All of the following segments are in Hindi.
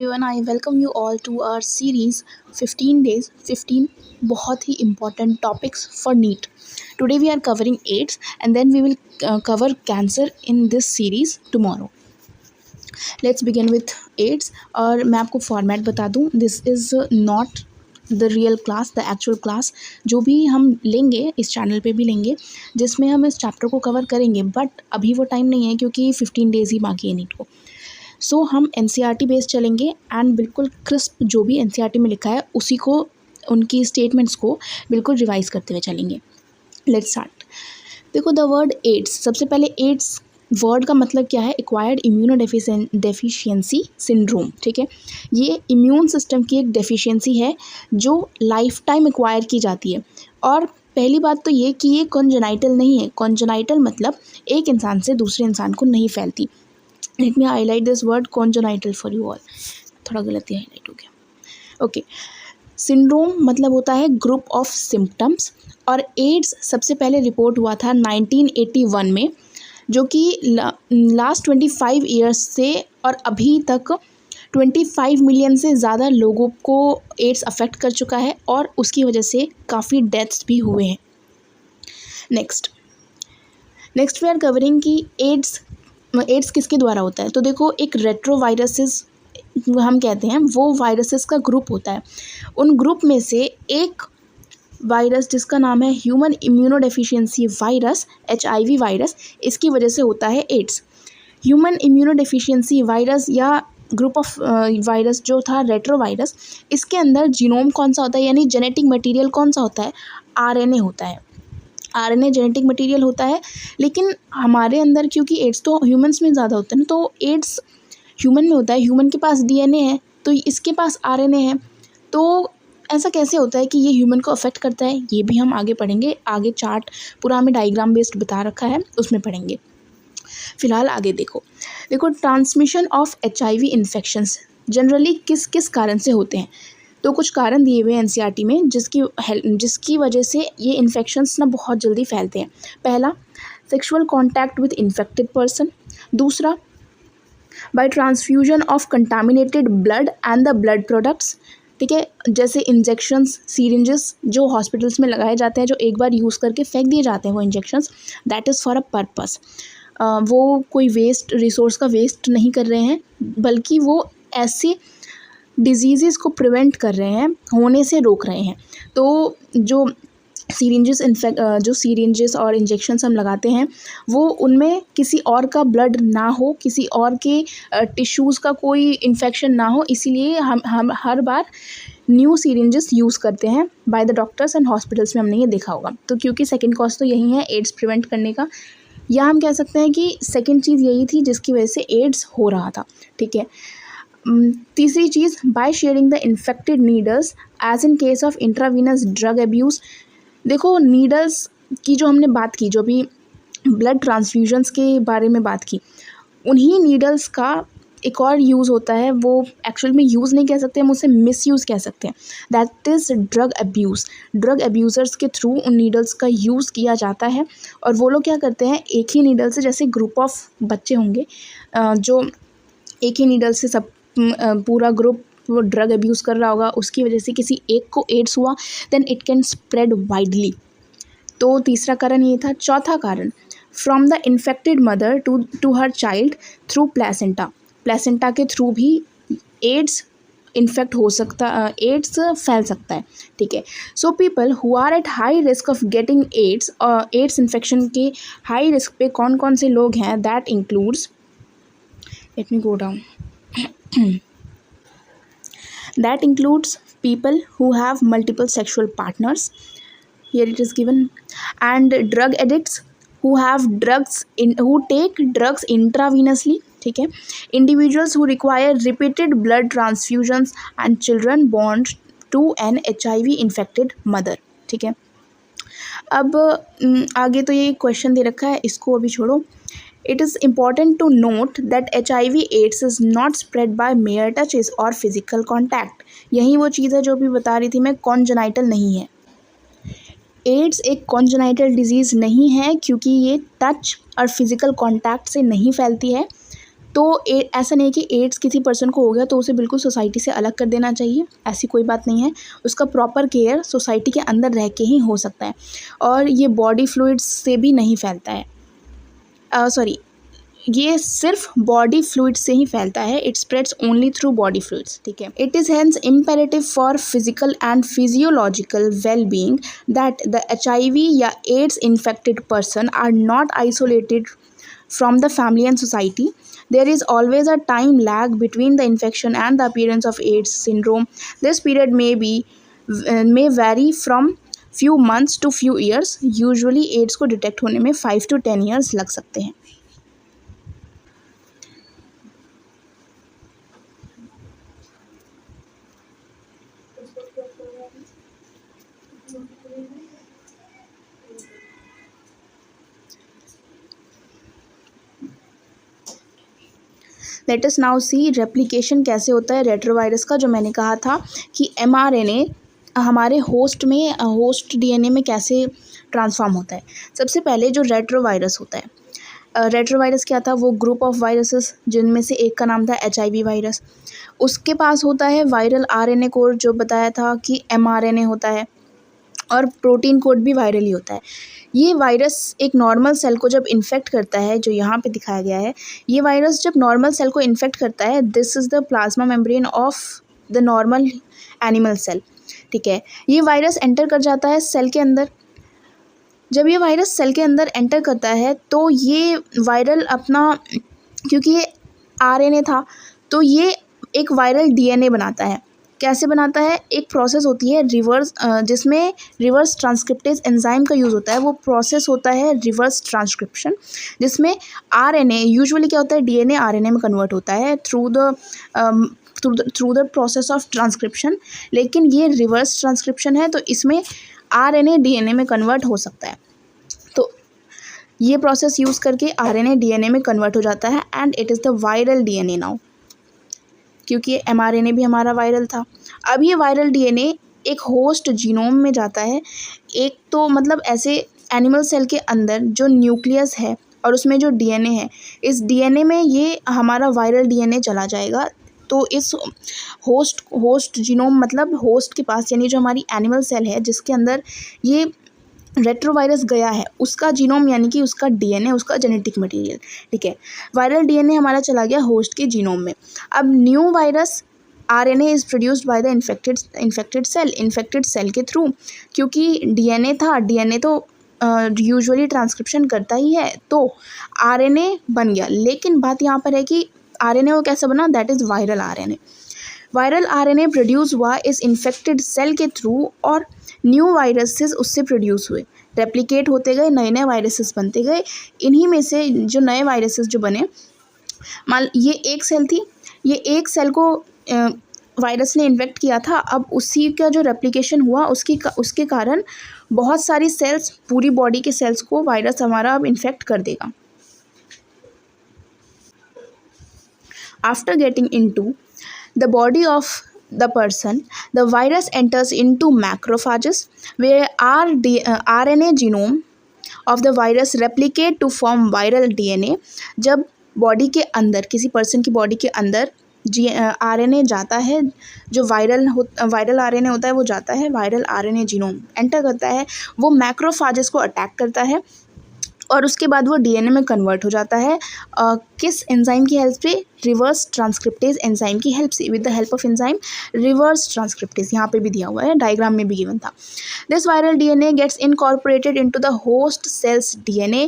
Everyone, I welcome you all to our series 15 days 15 बहुत ही important topics for NEET. Today we are covering AIDS and then we will cover cancer in this series tomorrow. Let's begin with AIDS. और मैं आपको फॉर्मेट बता दूं, this is not the real class, the actual class जो भी हम लेंगे इस चैनल पे भी लेंगे, जिसमें हम इस चैप्टर को कवर करेंगे, बट अभी वो टाइम नहीं है क्योंकि 15 डेज़ ही बाकी है नीट को. सो हम एनसीईआरटी बेस चलेंगे एंड बिल्कुल क्रिस्प जो भी एनसीईआरटी में लिखा है उसी को, उनकी स्टेटमेंट्स को बिल्कुल रिवाइज करते हुए चलेंगे. Let's start. देखो, द वर्ड एड्स, सबसे पहले एड्स वर्ड का मतलब क्या है? Acquired immuno deficiency syndrome. ठीक है, ये इम्यून सिस्टम की एक डेफिशिएंसी है जो लाइफ टाइम एक्वायर की जाती है. और पहली बात तो ये कि ये कॉन्जेनाइटल नहीं है. कॉन्जेनाइटल मतलब एक इंसान से दूसरे इंसान को नहीं फैलती. Let me highlight this word congenital for you all. थोड़ा गलती हाईलाइट हो गया. ओके, सिंड्रोम मतलब होता है ग्रुप ऑफ सिम्टम्स. और एड्स सबसे पहले रिपोर्ट हुआ था 1981 में, जो कि लास्ट 25 ईयर्स से और अभी तक 25 मिलियन से ज़्यादा लोगों को एड्स अफेक्ट कर चुका है और उसकी वजह से काफ़ी डेथ्स भी हुए हैं. नेक्स्ट वी आर कवरिंग कि एड्स किसके द्वारा होता है. तो देखो, एक रेट्रोवायरसेस हम कहते हैं, वो वायरसेस का ग्रुप होता है. उन ग्रुप में से एक वायरस जिसका नाम है human immunodeficiency virus, HIV virus, इसकी वजह से होता है एड्स. ह्यूमन इम्यूनोडेफिशिएंसी वायरस या ग्रुप ऑफ वायरस जो था रेट्रोवायरस, इसके अंदर जीनोम कौन सा होता है, यानी जेनेटिक मटेरियल कौन सा होता है? RNA होता है. RNA जेनेटिक मटेरियल होता है. लेकिन हमारे अंदर, क्योंकि एड्स तो ह्यूमंस में ज़्यादा होता है ना, तो एड्स ह्यूमन में होता है. ह्यूमन के पास DNA है तो इसके पास RNA है. तो ऐसा कैसे होता है कि ये ह्यूमन को अफेक्ट करता है? ये भी हम आगे पढ़ेंगे. आगे चार्ट पूरा हमें डायग्राम बेस्ड बता रखा है, उसमें पढ़ेंगे. फिलहाल आगे देखो. Transmission of HIV infections generally किस किस कारण से होते हैं? तो कुछ कारण दिए हुए हैं एनसीईआरटी में जिसकी वजह से ये इन्फेक्शंस ना बहुत जल्दी फैलते हैं. पहला, sexual contact with infected person. दूसरा, by transfusion of contaminated blood and the blood products. ठीक है, जैसे इंजेक्शंस, सीरिंजेस जो हॉस्पिटल्स में लगाए जाते हैं, जो एक बार यूज़ करके फेंक दिए जाते हैं वो injections, that is for a purpose. वो कोई वेस्ट, रिसोर्स का वेस्ट नहीं कर रहे हैं, बल्कि वो ऐसे डिजीज़ को प्रिवेंट कर रहे हैं, होने से रोक रहे हैं. तो जो सीरिंजेस और इंजेक्शन्स हम लगाते हैं, वो उनमें किसी और का ब्लड ना हो, किसी और के टिश्यूज़ का कोई इन्फेक्शन ना हो, इसीलिए हम हर बार न्यू सीरिंजेस यूज़ करते हैं by the doctors and hospitals में. हमने ये देखा होगा. तो क्योंकि सेकेंड कॉज तो यही है एड्स प्रिवेंट करने का, या हम कह सकते हैं कि सेकेंड चीज़ यही थी जिसकी वजह से एड्स हो रहा था. ठीक है. तीसरी चीज़, by sharing the infected needles as in case of intravenous drug abuse. देखो, नीडल्स की जो हमने बात की, जो भी ब्लड ट्रांसफ्यूजन्स के बारे में बात की, उन्हीं नीडल्स का एक और यूज़ होता है. वो एक्चुअल में यूज़ नहीं कह सकते, हम उसे मिसयूज़ कह सकते हैं. That is drug abuse. Drug abusers के थ्रू उन नीडल्स का यूज़ किया जाता है. और वो लोग क्या करते हैं, एक ही नीडल से, जैसे ग्रुप ऑफ बच्चे होंगे जो एक ही नीडल से सब पूरा ग्रुप वो ड्रग अब्यूज़ कर रहा होगा, उसकी वजह से किसी एक को एड्स हुआ, then it can spread widely. तो तीसरा कारण ये था. चौथा कारण, from the infected mother to her child through placenta. Placenta के थ्रू भी एड्स इन्फेक्ट हो सकता, एड्स फैल सकता है. ठीक है. So people who are at high risk of getting AIDS, और एड्स इन्फेक्शन के हाई रिस्क पे कौन कौन से लोग हैं? That includes, let me go down. That includes people who have multiple sexual partners. Here it is given. And drug addicts who take drugs intravenously. ठीक है. Individuals who require repeated blood transfusions and children born to an HIV infected mother. ठीक है. अब आगे तो ये क्वेश्चन दे रखा है, इसको अभी छोड़ो. It is important to note that HIV/AIDS is not spread by mere touches or physical contact. यही वो चीज़ है जो भी बता रही थी मैं, कॉन्जेनाइटल नहीं है. एड्स एक कॉन्जेनाइटल डिजीज़ नहीं है क्योंकि ये टच और फिज़िकल कॉन्टैक्ट से नहीं फैलती है. तो ऐसा नहीं है कि एड्स किसी पर्सन को हो गया तो उसे बिल्कुल सोसाइटी से अलग कर देना चाहिए, ऐसी कोई बात नहीं है। उसका प्रॉपर केयर सोसाइटी के अंदर रह के ही हो सकता है, और ये बॉडी फ्लूइड्स से भी नहीं फैलता है। सॉरी, ये सिर्फ बॉडी फ्लूइड से ही फैलता है, it spreads only through body fluids, ठीक है। It is hence imperative for physical and physiological well being that the HIV या AIDS infected person are not isolated from the family and society. There is always a time lag between the infection and the appearance of AIDS syndrome. This period may vary from few months to few years. Usually AIDS को डिटेक्ट होने में 5 to 10 years लग सकते हैं। Let us now see replication कैसे होता है रेट्रोवायरस का। जो मैंने कहा था कि mRNA हमारे होस्ट DNA में कैसे ट्रांसफॉर्म होता है। सबसे पहले जो रेट्रोवायरस होता है, रेट्रोवायरस क्या था, वो ग्रुप ऑफ वायरसेस जिनमें से एक का नाम था HIV वायरस। उसके पास होता है वायरल RNA कोड, जो बताया था कि mRNA होता है, और प्रोटीन कोड भी वायरल ही होता है। ये वायरस एक नॉर्मल सेल को जब इन्फेक्ट करता है, जो यहाँ पे दिखाया गया है, ये वायरस जब नॉर्मल सेल को इन्फेक्ट करता है, this is the plasma membrane of the normal animal cell, ठीक है। ये वायरस एंटर कर जाता है सेल के अंदर। जब ये वायरस सेल के अंदर एंटर करता है तो ये वायरल अपना, क्योंकि ये RNA था तो ये एक वायरल DNA बनाता है। कैसे बनाता है, एक प्रोसेस होती है जिसमें रिवर्स ट्रांसक्रिप्टेज एंजाइम का यूज़ होता है। वो प्रोसेस होता है रिवर्स ट्रांसक्रिप्शन, जिसमें RNA यूजुअली क्या होता है, DNA RNA में कन्वर्ट होता है through the process of transcription. लेकिन ये रिवर्स ट्रांसक्रिप्शन है तो इसमें RNA DNA में कन्वर्ट हो सकता है। तो ये प्रोसेस यूज़ करके RNA DNA में कन्वर्ट हो जाता है, and it is the viral DNA now, क्योंकि mRNA भी हमारा वायरल था। अब ये वायरल DNA एक होस्ट जीनोम में जाता है। एक तो मतलब ऐसे एनिमल सेल के अंदर जो न्यूक्लियस है और उसमें जो DNA है, इस DNA में ये हमारा वायरल DNA चला जाएगा। तो इस होस्ट जीनोम मतलब होस्ट के पास, यानी जो हमारी एनिमल सेल है जिसके अंदर ये रेट्रोवायरस गया है, उसका जीनोम यानी कि उसका DNA, उसका जेनेटिक मटेरियल, ठीक है। वायरल DNA हमारा चला गया होस्ट के जीनोम में। अब new virus RNA is produced by the infected cell के थ्रू, क्योंकि DNA था, DNA तो यूजुअली ट्रांसक्रिप्शन करता ही है, तो RNA बन गया। लेकिन बात यहाँ पर है कि RNA वो कैसे बना, that is viral RNA। Viral RNA produce हुआ इस इन्फेक्टेड सेल के थ्रू, और न्यू वायरसेस उससे प्रोड्यूस हुए, रेप्लिकेट होते गए, नए नए वायरसेस बनते गए। इन्हीं में से जो नए वायरसेस जो बने, मान ये एक सेल थी, ये एक सेल को वायरस ने इन्फेक्ट किया था। अब उसी का जो रेप्लिकेशन हुआ उसके कारण बहुत सारी सेल्स, पूरी बॉडी के सेल्स को वायरस हमारा अब इन्फेक्ट कर देगा। After getting into the body of the person, the virus enters into macrophages where RNA genome of the virus replicate to form viral DNA। जब बॉडी के अंदर, किसी पर्सन की बॉडी के अंदर RNA जाता है, जो वायरल RNA होता है, वो जाता है, वायरल RNA जीनोम एंटर करता है, वो मैक्रोफाजेस को अटैक करता है, और उसके बाद वो DNA में कन्वर्ट हो जाता है। किस एंजाइम की हेल्प से, रिवर्स ट्रांसक्रिप्टेज एंजाइम की हेल्प से, with the help of enzyme reverse transcriptase, यहाँ पे भी दिया हुआ है, डायग्राम में भी गिवन था। This viral DNA gets incorporated into the host cells DNA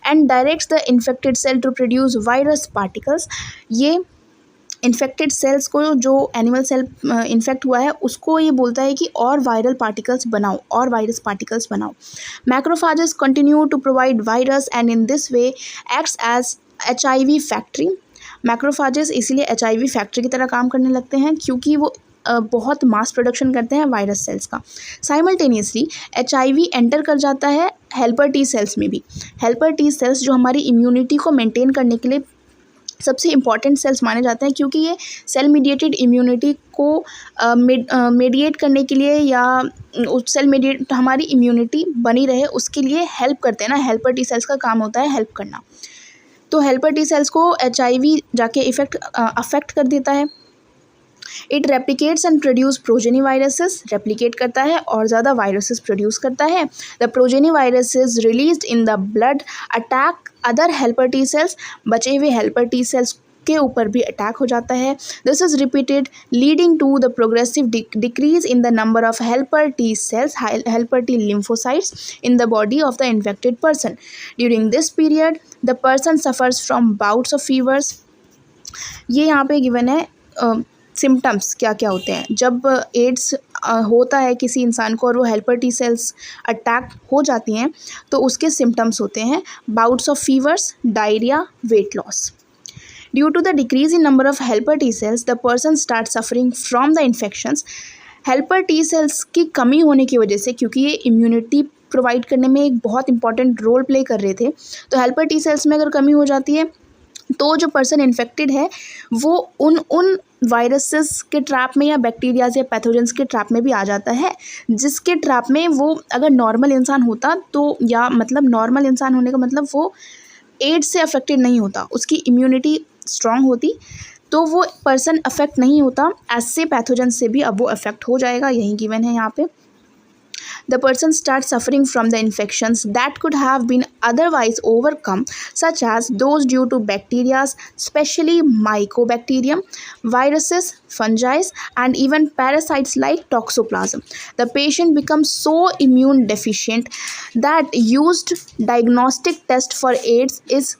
and directs the infected cell to produce virus particles. ये इन्फेक्टेड सेल्स को, जो एनिमल सेल इन्फेक्ट हुआ है, उसको ये बोलता है कि और वायरल पार्टिकल्स बनाओ, और वायरस पार्टिकल्स बनाओ। Macrophages continue to provide virus and in this way acts as HIV factory. Macrophages इसीलिए HIV फैक्ट्री की तरह काम करने लगते हैं, क्योंकि वो बहुत मास प्रोडक्शन करते हैं वायरस सेल्स का। साइमल्टेनियसली HIV एंटर कर जाता है हेल्पर T सेल्स में भी। हेल्पर T सेल्स जो हमारी इम्यूनिटी को मेंटेन करने के लिए सबसे इम्पॉर्टेंट सेल्स माने जाते हैं, क्योंकि ये सेल मीडिएटेड इम्यूनिटी को मीडिएट करने के लिए, या सेल मीडिएट हमारी इम्यूनिटी बनी रहे उसके लिए हेल्प करते हैं ना। हेल्पर T सेल्स का काम होता है हेल्प करना। तो हेल्पर टी सेल्स को HIV जाके अफेक्ट कर देता है। It replicates and produce progeny viruses, replicate करता है और ज़्यादा वायरसेस प्रोड्यूस करता है। The progeny viruses released in the blood attack other helper T sales, बचे हुए हेल्पर टी सेल्स के ऊपर भी अटैक हो जाता है। This is repeated leading to the progressive decrease in the number of helper T cells, helper T lymphocytes in the body of the infected person. During this period the person suffers from bouts of fevers. ये यहाँ पे गिवन है सिम्टम्स क्या क्या होते हैं जब एड्स होता है किसी इंसान को और वो हेल्पर टी सेल्स अटैक हो जाती हैं, तो उसके सिम्टम्स होते हैं bouts of fevers, diarrhoea, weight loss. Due to the decrease in number of helper T cells, the person starts suffering from the infections. Helper T sales की कमी होने की वजह से, क्योंकि ये इम्यूनिटी प्रोवाइड करने में एक बहुत इंपॉर्टेंट रोल प्ले कर रहे थे, तो हेल्पर टी सेल्स में अगर कमी हो जाती है तो जो पर्सन इन्फेक्टेड है वो उन वायरसेस के ट्रैप में या बैक्टीरियाज या पैथोजेंस के ट्रैप में भी आ जाता है, जिसके ट्रैप में वो अगर नॉर्मल इंसान होता तो, या मतलब नॉर्मल इंसान होने का मतलब वो एड्स से अफेक्टेड नहीं होता, उसकी इम्यूनिटी स्ट्रांग होती, तो वो पर्सन अफेक्ट नहीं होता ऐसे पैथोजन से भी अब वो अफेक्ट हो जाएगा, यही गिवन है यहाँ पे। The person starts suffering from the infections that could have been otherwise overcome, such as those due to bacteria, especially Mycobacterium, viruses, fungi, and even parasites like Toxoplasm. The patient becomes so immune deficient that used diagnostic test for AIDS is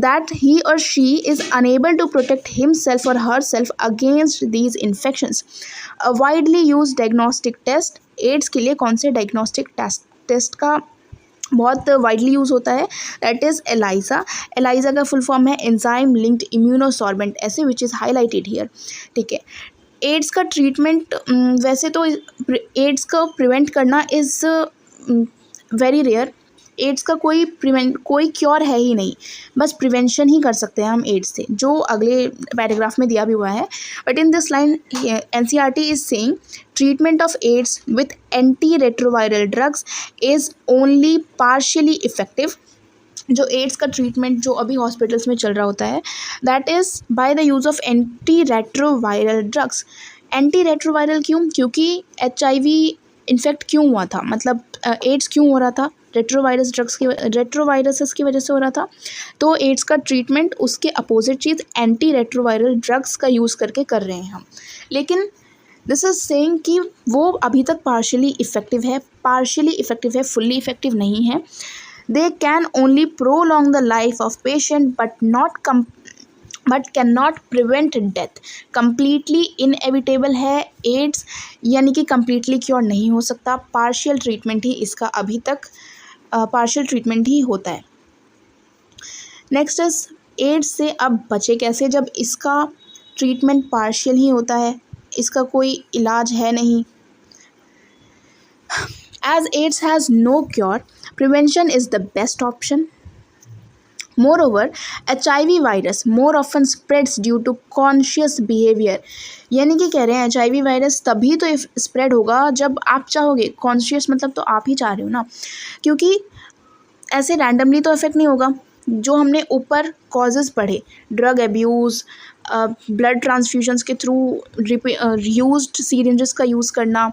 that he or she is unable to protect himself or herself against these infections. A widely used diagnostic test, AIDS के लिए कौन से डायग्नोस्टिक टेस्ट का बहुत वाइडली यूज़ होता है, दैट इज़ एलाइजा। एलाइजा का फुल फॉर्म है एंजाइम लिंक्ड इम्यूनोसॉर्बेंट ऐसे, विच इज़ हाईलाइटेड हियर। ठीक है, एड्स का ट्रीटमेंट वैसे तो एड्स को प्रिवेंट करना इज़ वेरी रेयर। एड्स का कोई क्योर है ही नहीं, बस प्रिवेंशन ही कर सकते हैं हम एड्स से, जो अगले पैराग्राफ में दिया भी हुआ है। But in this line NCERT is saying treatment of AIDS with anti retroviral drugs is only partially effective. जो एड्स का ट्रीटमेंट जो अभी हॉस्पिटल्स में चल रहा होता है, that is by the use of anti retroviral drugs. Anti retroviral क्यों? क्योंकि HIV इन्फेक्ट क्यों हुआ था, मतलब एड्स क्यों हो रहा था, रेट्रोवायरसेस की वजह से हो रहा था, तो एड्स का ट्रीटमेंट उसके अपोजिट चीज़ एंटी रेट्रोवायरल ड्रग्स का यूज़ करके कर रहे हैं हम। लेकिन दिस इज सेइंग कि वो अभी तक पार्शियली इफेक्टिव है, फुल्ली इफेक्टिव नहीं है। They can only prolong the life of patient but can not prevent death. Completely inevitable है एड्स, यानी कि कम्प्लीटली क्योर नहीं हो सकता, पार्शियल ट्रीटमेंट ही इसका अभी तक पार्शियल ट्रीटमेंट ही होता है। नेक्स्ट इज एड्स से अब बचे कैसे, जब इसका ट्रीटमेंट पार्शियल ही होता है, इसका कोई इलाज है नहीं। As AIDS has no cure, prevention is the best option. Moreover, HIV virus more often spreads due to conscious behavior. यानी कि कह रहे हैं HIV वायरस तभी तो स्प्रेड होगा जब आप चाहोगे, कॉन्शियस मतलब तो आप ही चाह रहे हो ना, क्योंकि ऐसे रैंडमली तो इफेक्ट नहीं होगा। जो हमने ऊपर कॉजेज़ पढ़े, ड्रग एब्यूज़, ब्लड ट्रांसफ्यूजन्स के थ्रू यूज्ड सीरिंजेस का यूज़ करना,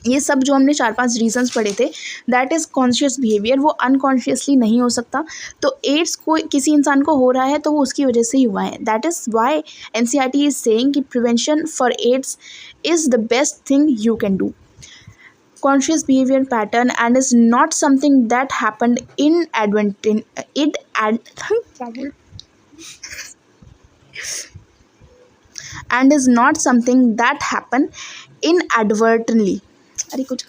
ये सब जो हमने 4-5 रीजंस पढ़े थे, दैट इज़ कॉन्शियस बिहेवियर, वो अनकॉन्शियसली नहीं हो सकता। तो एड्स को किसी इंसान को हो रहा है तो वो उसकी वजह से ही हुआ है। That is why NCERT is saying कि prevention for AIDS is the best thing you can do. Conscious behaviour pattern and is not something that happened inadvertently। अरे कुछ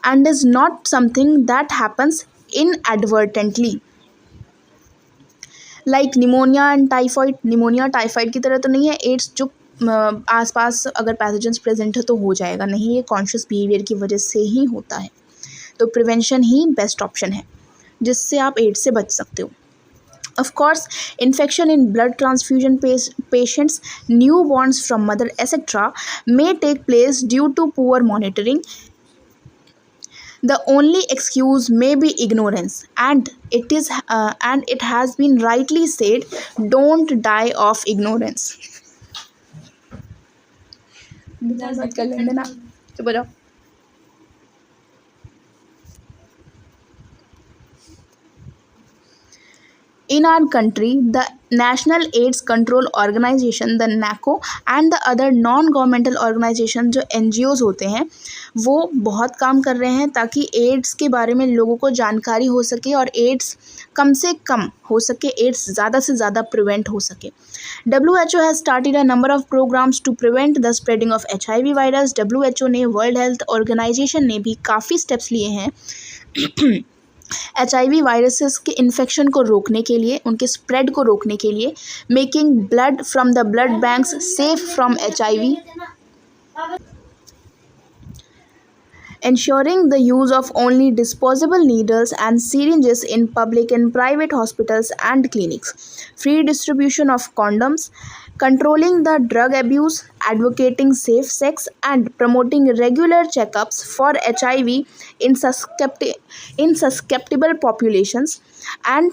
and is not something that happens inadvertently like pneumonia and typhoid। Pneumonia typhoid की तरह तो नहीं है एड्स, जो आसपास अगर पैथोजेंस प्रेजेंट है तो हो जाएगा, नहीं, ये कॉन्शियस बिहेवियर की वजह से ही होता है। तो प्रिवेंशन ही बेस्ट ऑप्शन है जिससे आप एड्स से बच सकते हो। Of course, infection in blood transfusion patients, newborns from mother, etc. may take place due to poor monitoring. The only excuse may be ignorance, and it has been rightly said, don't die of ignorance. मत कर लेंगे ना, चुप हो जाओ. In our country, the National AIDS Control Organization, the NACO, and the other non-governmental organization जो NGOs होते हैं, वो बहुत काम कर रहे हैं ताकि एड्स के बारे में लोगों को जानकारी हो सके और एड्स कम से कम हो सके, एड्स ज़्यादा से ज़्यादा प्रिवेंट हो सके. WHO has started a number of programs to prevent the spreading of HIV virus. WHO ने, वर्ल्ड हेल्थ ऑर्गेनाइजेशन ने भी काफ़ी स्टेप्स लिए हैं HIV वायरसेस के इन्फेक्शन को रोकने के लिए, उनके स्प्रेड को रोकने के लिए. Making blood from the blood banks safe from HIV, ensuring the use of only disposable needles and syringes in public and private hospitals and clinics, free distribution of condoms, controlling the drug abuse, advocating safe sex, and promoting regular checkups for HIV in susceptible populations, and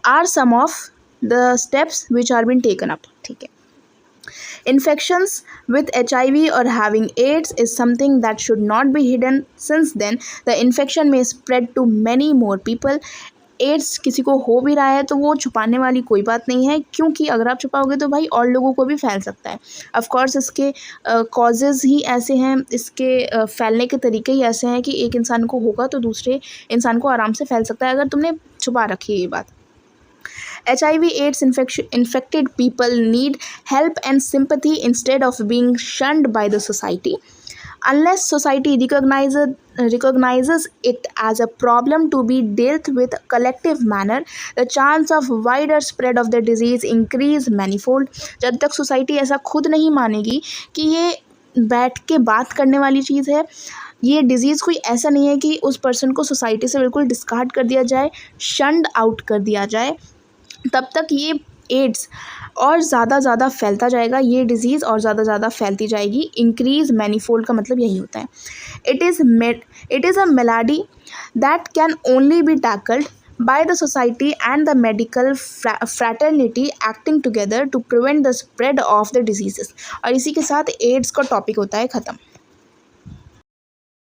are some of the steps which are being taken up. ठीक है. Infections with HIV or having AIDS is something that should not be hidden, since then the infection may spread to many more people. AIDS किसी को हो भी रहा है तो वो छुपाने वाली कोई बात नहीं है, क्योंकि अगर आप छुपाओगे तो भाई और लोगों को भी फैल सकता है. ऑफ कोर्स इसके कॉजेज़ ही ऐसे हैं, इसके फैलने के तरीके ही ऐसे हैं कि एक इंसान को होगा तो दूसरे इंसान को आराम से फैल सकता है अगर तुमने छुपा रखी है ये बात. HIV AIDS infected people need help and sympathy instead of being shunned by the society. Unless society recognizes it as a problem to be dealt with collective manner, the chance of wider spread of the disease increase manifold. जब तक सोसाइटी ऐसा खुद नहीं मानेगी कि ये बैठ के बात करने वाली चीज़ है, ये डिज़ीज़ कोई ऐसा नहीं है कि उस पर्सन को सोसाइटी से बिल्कुल डिस्कार्ड कर दिया जाए, शंड आउट कर दिया जाए, तब तक ये एड्स और ज़्यादा फैलता जाएगा, ये डिज़ीज़ और ज़्यादा फैलती जाएगी. इंक्रीज़ मैनीफोल्ड का मतलब यही होता है. It is a Melody that can only B tackled by the society and the medical fraternity acting together to prevent the spread of the diseases. और इसी के साथ एड्स का टॉपिक होता है ख़त्म.